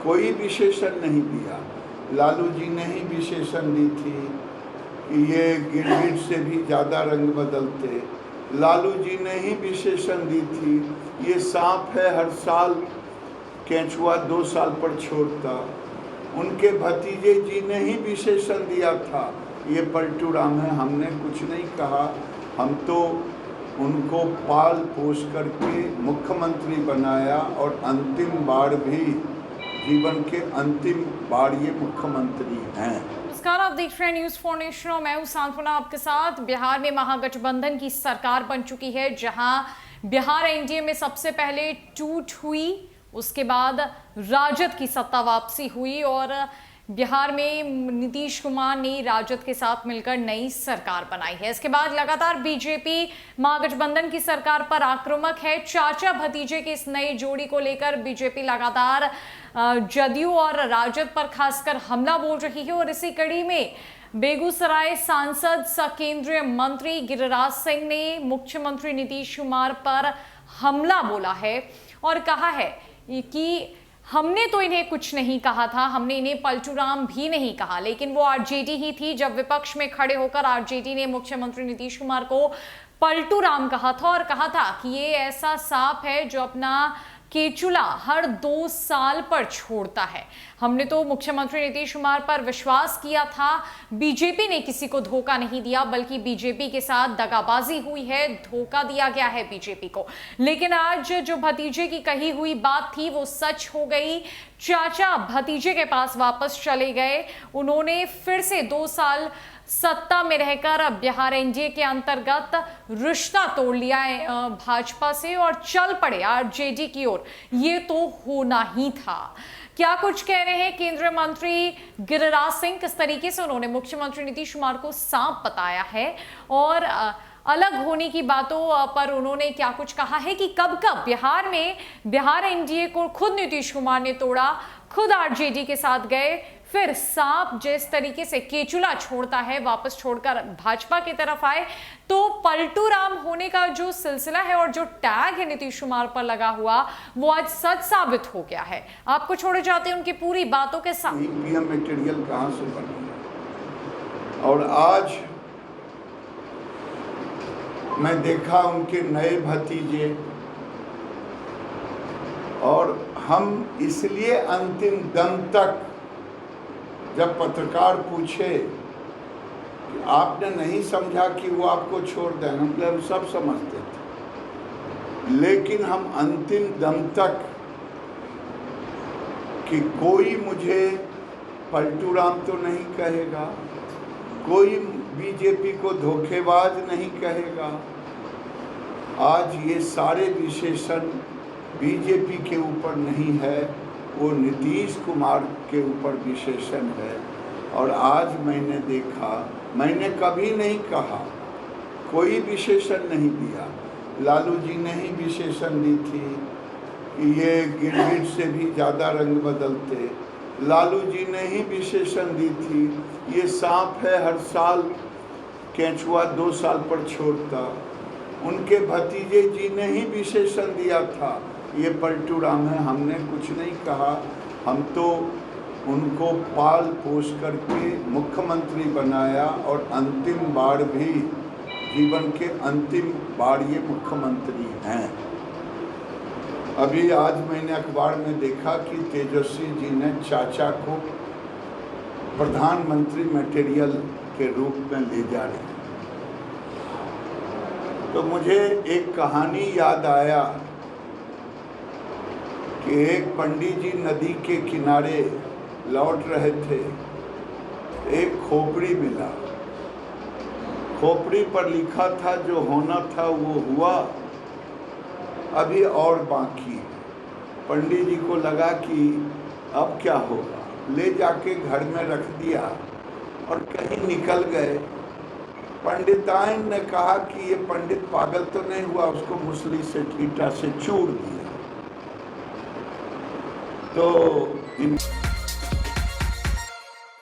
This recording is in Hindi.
कोई विशेषण नहीं दिया। लालू जी ने ही विशेषण दी थी कि ये गिरगिट से भी ज़्यादा रंग बदलते। लालू जी ने ही विशेषण दी थी ये सांप है हर साल केंचुआ 2 साल पर छोड़ता। उनके भतीजे जी ने ही विशेषण दिया था ये पलटू राम है। हमने कुछ नहीं कहा, हम तो उनको पाल पोस करके मुख्यमंत्री बनाया और अंतिम बार भी जीवन के अंतिम बार ये मुख्यमंत्री हैं। नमस्कार, आप देख रहे हैं न्यूज़ फॉर नेशन और मैं हूं सांत्वना आपके साथ। बिहार में महागठबंधन की सरकार बन चुकी है, जहां बिहार एनडीए में सबसे पहले टूट हुई, उसके बाद राजद की सत्ता वापसी हुई और बिहार में नीतीश कुमार ने राजद के साथ मिलकर नई सरकार बनाई है। इसके बाद लगातार बीजेपी महागठबंधन की सरकार पर आक्रामक है। चाचा भतीजे की इस नई जोड़ी को लेकर बीजेपी लगातार जदयू और राजद पर खासकर हमला बोल रही है और इसी कड़ी में बेगूसराय सांसद सह केंद्रीय मंत्री गिरिराज सिंह ने मुख्यमंत्री नीतीश कुमार पर हमला बोला है और कहा है कि हमने तो इन्हें कुछ नहीं कहा था, हमने इन्हें पलटू राम भी नहीं कहा, लेकिन वो आरजेडी ही थी। जब विपक्ष में खड़े होकर आरजेडी ने मुख्यमंत्री नीतीश कुमार को पलटू राम कहा था और कहा था कि ये ऐसा सांप है जो अपना केचुला हर 2 साल पर छोड़ता है। हमने तो मुख्यमंत्री नीतीश कुमार पर विश्वास किया था। बीजेपी ने किसी को धोखा नहीं दिया, बल्कि बीजेपी के साथ दगाबाजी हुई है, धोखा दिया गया है बीजेपी को। लेकिन आज जो भतीजे की कही हुई बात थी वो सच हो गई। चाचा भतीजे के पास वापस चले गए। उन्होंने फिर से 2 साल सत्ता में रहकर बिहार एनडीए के अंतर्गत रिश्ता तोड़ लिया भाजपा से और चल पड़े आरजेडी की ओर। ये तो होना ही था। क्या कुछ कह रहे हैं केंद्रीय मंत्री गिरिराज सिंह, किस तरीके से उन्होंने मुख्यमंत्री नीतीश कुमार को सांप बताया है और अलग होने की बातों पर उन्होंने क्या कुछ कहा है कि कब कब बिहार एनडीए को खुद नीतीश कुमार ने तोड़ा, खुद आरजेडी के साथ गए, फिर सांप जिस तरीके से केचुला छोड़ता है वापस छोड़कर भाजपा की तरफ आए। तो पलटू राम होने का जो सिलसिला है और जो टैग है नीतीश कुमार पर लगा हुआ वो आज सच साबित हो गया है। आपको छोड़े जाते हैं उनकी पूरी बातों के साथ। ईवीएम मटेरियल कहां से बना और आज मैं देखा उनके नए भतीजे, और हम इसलिए अंतिम दम तक जब पत्रकार पूछे कि आपने नहीं समझा कि वो आपको छोड़ दें, हम सब समझते थे, लेकिन हम अंतिम दम तक कि कोई मुझे पलटू राम तो नहीं कहेगा, कोई बीजेपी को धोखेबाज नहीं कहेगा। आज ये सारे विशेषण बीजेपी के ऊपर नहीं है, वो नीतीश कुमार के ऊपर विशेषण है। और आज मैंने देखा, मैंने कभी नहीं कहा, कोई विशेषण नहीं दिया। लालू जी ने ही विशेषण दी थी कि ये गिरगिट से भी ज़्यादा रंग बदलते। लालू जी ने ही विशेषण दी थी ये सांप है हर साल केंचुआ 2 साल पर छोड़ता। उनके भतीजे जी ने ही विशेषण दिया था ये पलटू राम है। हमने कुछ नहीं कहा, हम तो उनको पाल पोस करके मुख्यमंत्री बनाया और अंतिम बार भी जीवन के अंतिम बार ये मुख्यमंत्री हैं। अभी आज मैंने अखबार में देखा कि तेजस्वी जी ने चाचा को प्रधानमंत्री मटेरियल के रूप में ले जा रहे हैं। तो मुझे एक कहानी याद आया कि एक पंडित जी नदी के किनारे लौट रहे थे, एक खोपड़ी मिला। खोपड़ी पर लिखा था जो होना था वो हुआ, अभी और बाकी। पंडित जी को लगा कि अब क्या होगा, ले जाके घर में रख दिया और कहीं निकल गए। पंडिताइन ने कहा कि ये पंडित पागल तो नहीं हुआ, उसको मुसली से ईंटा से चूर दिया। तो